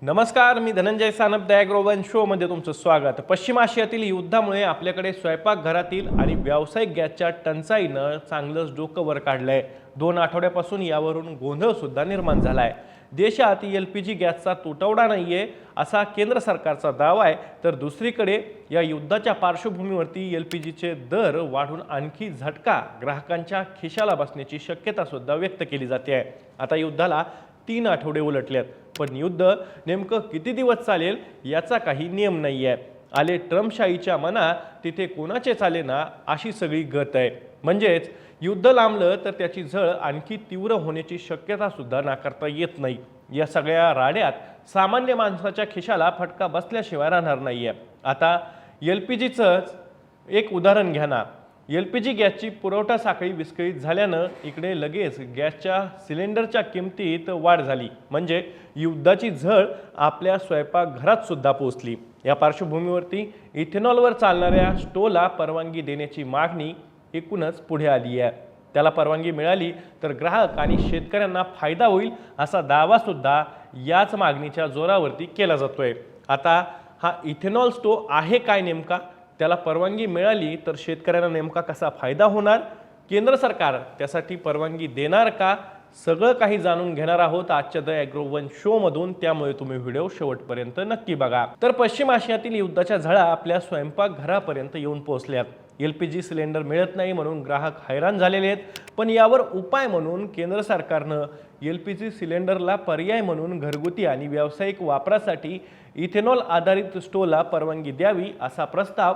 नमस्कार, मी धनंजय सानप द ॲग्रोवन शोमध्ये तुमचं स्वागत. पश्चिम आशियातील युद्धामुळे आपल्याकडे स्वयंपाकघरातील आणि व्यावसायिक गॅसच्या टंचाईनं चांगलंच डोकं वर काढलंय. 2 आठवड्यापासून यावरून गोंधळ सुद्धा निर्माण झालाय. देशात LPG गॅसचा तुटवडा नाहीये असा केंद्र सरकारचा दावा आहे, तर दुसरीकडे या युद्धाच्या पार्श्वभूमीवरती LPGचे दर वाढून आणखी झटका ग्राहकांच्या खिशाला बसण्याची शक्यता सुद्धा व्यक्त केली जाते आहे. आता युद्धाला 3 आठवडे उलटलेत, पण युद्ध नेमकं किती दिवस चालेल याचा काही नियम नाही आहे. आले ट्रम्पशाहीच्या मना तिथे कोणाचे चालेना अशी सगळी गत आहे. म्हणजेच युद्ध लांबलं तर त्याची झळ आणखी तीव्र होण्याची शक्यता सुद्धा नाकारता येत नाही. या सगळ्या राड्यात सामान्य माणसाच्या खिशाला फटका बसल्याशिवाय राहणार नाहीये. आता LPGचं एक उदाहरण घ्या ना. LPG गॅसची पुरवठा साखळी विस्कळीत झाल्यानं इकडे लगेच गॅसच्या सिलेंडरच्या किमतीत वाढ झाली. म्हणजे युद्धाची झळ आपल्या स्वयंपाकघरात सुद्धा पोहोचली. या पार्श्वभूमीवरती इथेनॉलवर चालणाऱ्या स्टोला परवानगी देण्याची मागणी एकूणच पुढे आली आहे. त्याला परवानगी मिळाली तर ग्राहक आणि शेतकऱ्यांना फायदा होईल असा दावा सुद्धा याच मागणीच्या जोरावरती केला जातोय. आता हा इथेनॉल स्टो आहे काय नेमका, त्याला परवानगी मिळाली तर शेतकऱ्यांना नेमका कसा फायदा होणार, केंद्र सरकार त्यासाठी परवानगी देणार का, सगळं काही जाणून घेणार आहोत आजच्या द ॲग्रोवन शोमधून. त्यामुळे तुम्ही व्हिडिओ शेवटपर्यंत नक्की बघा. तर पश्चिम आशियातील युद्धाच्या झळा आपल्या स्वयंपाकघरापर्यंत येऊन पोहोचल्यात. LPG सिलेंडर मिळत नाही म्हणून ग्राहक हैराण झालेले आहेत, पण यावर उपाय म्हणून केंद्र सरकारनं LPG सिलेंडरला पर्याय म्हणून घरगुती आणि व्यावसायिक वापरासाठी इथेनॉल आधारित स्टोला परवानगी द्यावी असा प्रस्ताव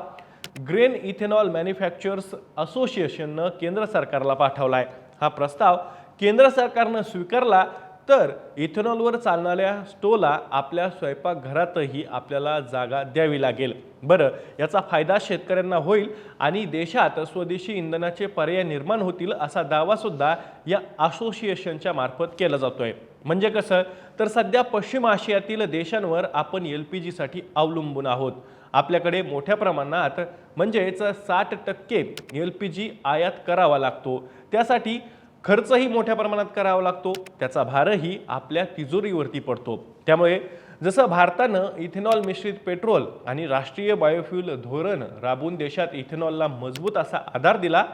ग्रेन इथेनॉल मॅन्युफॅक्चरर्स असोसिएशननं केंद्र सरकारला पाठवलाय. हा प्रस्ताव केंद्र सरकारनं स्वीकारला तर इथेनॉलवर चालणाऱ्या स्टोला आपल्या स्वयंपाकघरातही आपल्याला जागा द्यावी लागेल. बरं, याचा फायदा शेतकऱ्यांना होईल आणि देशात स्वदेशी इंधनाचे पर्याय निर्माण होतील असा दावा सुद्धा या असोसिएशनच्या मार्फत केला जातोय. म्हणजे कसं, तर सध्या पश्चिम आशियातील देशांवर आपण LPGसाठी अवलंबून आहोत. आपल्याकडे मोठ्या प्रमाणात म्हणजेच 60% LPG आयात करावा लागतो. त्यासाठी खर्चही मोठ्या प्रमाणात करावा लागतो. त्याचा भारही आपल्या तिजोरीवरती पडतो. त्यामुळे जसं भारतानं इथेनॉल मिश्रित पेट्रोल आणि राष्ट्रीय बायोफ्युल धोरण राबवून देशात इथेनॉलला मजबूत असा आधार दिला,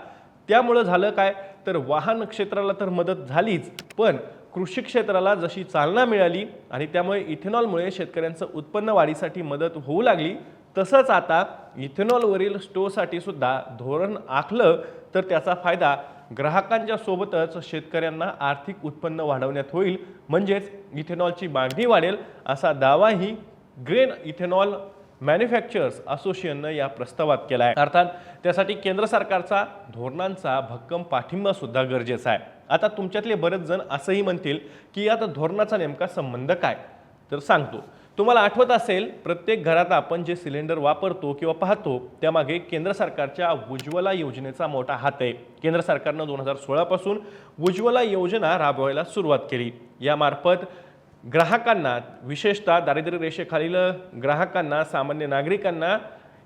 त्यामुळे झालं काय, तर वाहन क्षेत्राला तर मदत झालीच, पण कृषी क्षेत्राला जशी चालना मिळाली आणि त्यामुळे इथेनॉलमुळे शेतकऱ्यांचं उत्पन्न वाढीसाठी मदत होऊ लागली, तसंच आता इथेनॉलवरील स्टोसाठी सुद्धा धोरण आखलं तर त्याचा फायदा ग्राहकांच्या सोबतच शेतकऱ्यांना आर्थिक उत्पन्न वाढवण्यात होईल. म्हणजेच इथेनॉलची मागणी वाढेल असा दावाही ग्रेन इथेनॉल मॅन्युफॅक्चरर्स असोसिएशननं या प्रस्तावात केला आहे. अर्थात त्यासाठी केंद्र सरकारचा धोरणांचा भक्कम पाठिंबा सुद्धा गरजेचा आहे. आता तुमच्यातले बरेच जण असंही म्हणतील की यात धोरणाचा नेमका संबंध काय, तर सांगतो. तुम्हाला आठवत असेल, प्रत्येक घरात आपण जे सिलेंडर वापरतो किंवा पाहतो त्यामागे केंद्र सरकारच्या उज्ज्वला योजनेचा मोठा हात आहे. केंद्र सरकारनं 2016 पासून उज्ज्वला योजना राबवायला सुरुवात केली. यामार्फत ग्राहकांना, विशेषतः दारिद्र्य रेषेखालील ग्राहकांना, सामान्य नागरिकांना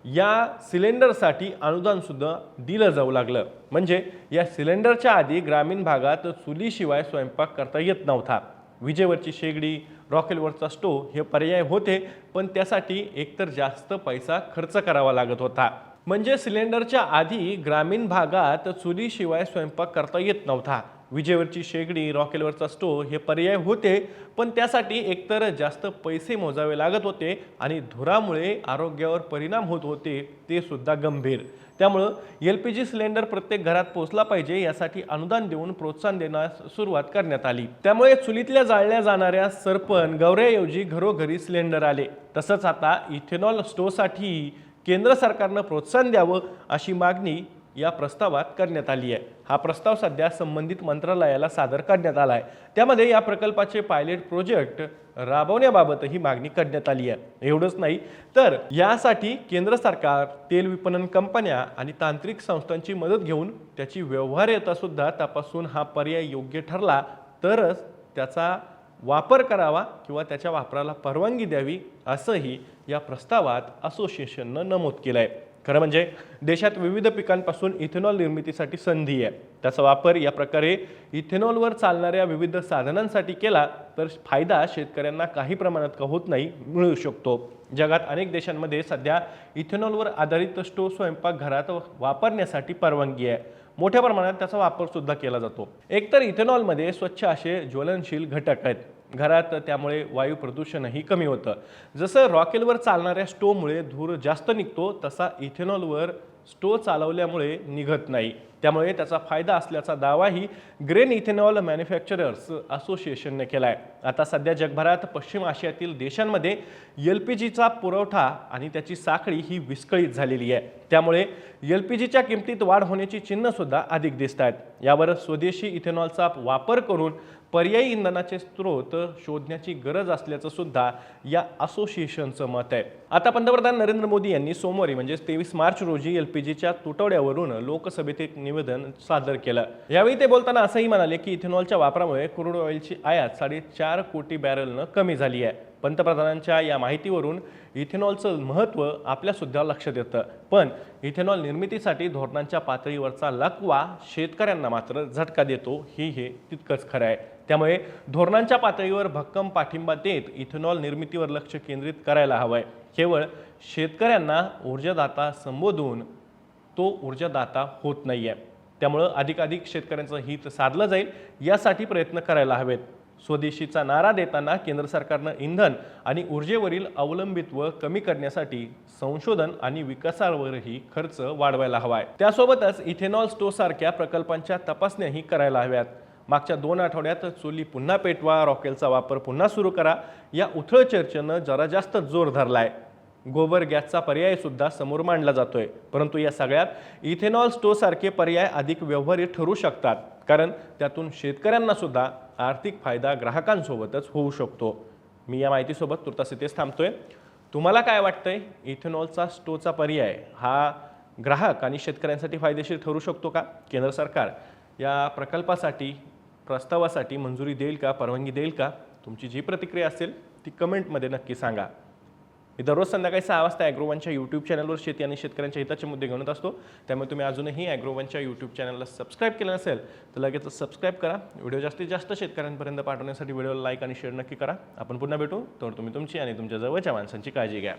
या सिलेंडरसाठी अनुदान सुद्धा दिलं जाऊ लागलं. म्हणजे या सिलेंडरच्या आधी ग्रामीण भागात चुलीशिवाय स्वयंपाक करता येत नव्हता. विजेवरची शेगडी, रॉकेलवरचा स्टोव हे पर्याय होते, पण त्यासाठी एकतर जास्त पैसा खर्च करावा लागत होता. म्हणजे सिलेंडरच्या आधी ग्रामीण भागात चुलीशिवाय स्वयंपाक करता येत नव्हता. विजेवरची शेगडी, रॉकेलवरचा स्टोव हे पर्याय होते, पण त्यासाठी एकतर जास्त पैसे मोजावे लागत होते आणि धुरामुळे आरोग्यावर परिणाम होत होते, ते सुद्धा गंभीर. त्यामुळं LPG सिलेंडर प्रत्येक घरात पोहोचला पाहिजे यासाठी अनुदान देऊन प्रोत्साहन देण्यास सुरुवात करण्यात आली. त्यामुळे चुलीतल्या जाळल्या जाणाऱ्या सरपण गवऱ्याऐवजी घरोघरी सिलेंडर आले. तसंच आता इथेनॉल स्टोसाठी केंद्र सरकारनं प्रोत्साहन द्यावं अशी मागणी या प्रस्तावात करण्यात आली आहे. हा प्रस्ताव सध्या संबंधित मंत्रालयाला सादर करण्यात आला आहे. त्यामध्ये या प्रकल्पाचे पायलट प्रोजेक्ट राबवण्याबाबतही मागणी करण्यात आली आहे. एवढंच नाही तर यासाठी केंद्र सरकार, तेल विपणन कंपन्या आणि तांत्रिक संस्थांची मदत घेऊन त्याची व्यवहार्यता सुद्धा तपासून हा पर्याय योग्य ठरला तरच त्याचा वापर करावा किंवा त्याच्या वापराला परवानगी द्यावी असंही या प्रस्तावात असोसिएशननं नमूद केलं आहे. खरं म्हणजे देशात विविध पिकांपासून इथेनॉल निर्मितीसाठी संधी आहे. त्याचा वापर या प्रकारे इथेनॉलवर चालणाऱ्या विविध साधनांसाठी केला तर फायदा शेतकऱ्यांना काही प्रमाणात का होत नाही, मिळू शकतो. जगात अनेक देशांमध्ये सध्या इथेनॉलवर आधारित स्टोव्ह स्वयंपाकघरात वापरण्यासाठी परवानगी आहे. मोठ्या प्रमाणात त्याचा वापर सुद्धा केला जातो. एकतर इथेनॉलमध्ये स्वच्छ असे ज्वलनशील घटक आहेत घरात, त्यामुळे वायू प्रदूषणही कमी होतं. जसं रॉकेलवर चालणाऱ्या स्टोव्हमुळे धूर जास्त निघतो, तसा इथेनॉलवर स्टोव्ह चालवल्यामुळे निघत नाही. त्यामुळे त्याचा फायदा असल्याचा दावाही ग्रेन इथेनॉल मॅन्युफॅक्चरर्स असोसिएशनने केला आहे. आता सध्या जगभरात पश्चिम आशियातील देशांमध्ये LPGचा पुरवठा आणि त्याची साखळी ही विस्कळीत झालेली आहे. त्यामुळे LPGच्या किमतीत वाढ होण्याची चिन्ह सुद्धा अधिक दिसत आहेत. यावर स्वदेशी इथेनॉलचा वापर करून पर्यायी इंधनाचे स्रोत शोधण्याची गरज असल्याचं सुद्धा या असोसिएशनचं मत आहे. आता पंतप्रधान नरेंद्र मोदी यांनी सोमवारी म्हणजे 23 मार्च रोजी LPGच्या तुटवड्यावरून लोकसभेत एक निवेदन सादर केलं. यावेळी ते बोलताना असंही म्हणाले की इथेनॉलच्या वापरामुळे क्रूड ऑइलची आयात 4.5 कोटी बॅरलनं कमी झाली आहे. पंतप्रधानांच्या या माहितीवरून इथेनॉलचं महत्त्व आपल्या सुद्धा लक्षात येतं. पण इथेनॉल निर्मितीसाठी धोरणांच्या पातळीवरचा लकवा शेतकऱ्यांना मात्र झटका देतो, हे तितकंच खरं आहे. त्यामुळे धोरणांच्या पातळीवर भक्कम पाठिंबा देत इथेनॉल निर्मितीवर लक्ष केंद्रित करायला हवंय. केवळ शेतकऱ्यांना ऊर्जादाता संबोधून तो ऊर्जादाता होत नाहीये. त्यामुळं अधिकाधिक शेतकऱ्यांचं हित साधलं जाईल यासाठी प्रयत्न करायला हवेत. स्वदेशीचा नारा देताना केंद्र सरकारनं इंधन आणि ऊर्जेवरील अवलंबित्व कमी करण्यासाठी संशोधन आणि विकासावरही खर्च वाढवायला हवाय. त्यासोबतच इथेनॉल स्टोव्हसारख्या प्रकल्पांच्या तपासण्याही करायला हव्यात. मागच्या 2 आठवड्यात चुली पुन्हा पेटवा, रॉकेलचा वापर पुन्हा सुरू करा या उथळ चर्चेनं जरा जास्त जोर धरलाय. गोबर गॅसचा पर्याय सुद्धा समोर मांडला जातोय. परंतु या सगळ्यात इथेनॉल स्टोव्हसारखे पर्याय अधिक व्यवहार्य ठरू शकतात, कारण त्यातून शेतकऱ्यांना सुद्धा आर्थिक फायदा ग्राहकांसोबतच होऊ शकतो. मी या माहितीसोबत तुर्तास इथेच थांबतोय. तुम्हाला काय वाटतंय, इथेनॉलचा स्टोव्हचा पर्याय हा ग्राहक आणि शेतकऱ्यांसाठी फायदेशीर ठरू शकतो का? केंद्र सरकार या प्रकल्पासाठी प्रस्तावासाठी मंजुरी देईल का, परवानगी देईल का? तुमची जी प्रतिक्रिया असेल ती कमेंटमध्ये नक्की सांगा. मी दररोज संध्याकाळी 6 वाजता ॲग्रोवनच्या यूट्यूब चॅनलवर शेती आणि शेतकऱ्यांच्या हिताचे मुद्दे घेऊन असतो. त्यामुळे तुम्ही अजूनही ॲग्रोवनच्या यूट्यूब चॅनलला सबस्क्राईब केलं नसेल तर लगेच सबस्क्राईब करा. व्हिडिओ जास्तीत जास्त शेतकऱ्यांपर्यंत पाठवण्यासाठी व्हिडिओला लाईक आणि शेअर नक्की करा. आपण पुन्हा भेटू. तर तुम्ही तुमची आणि तुमच्या जवळच्या माणसांची काळजी घ्या.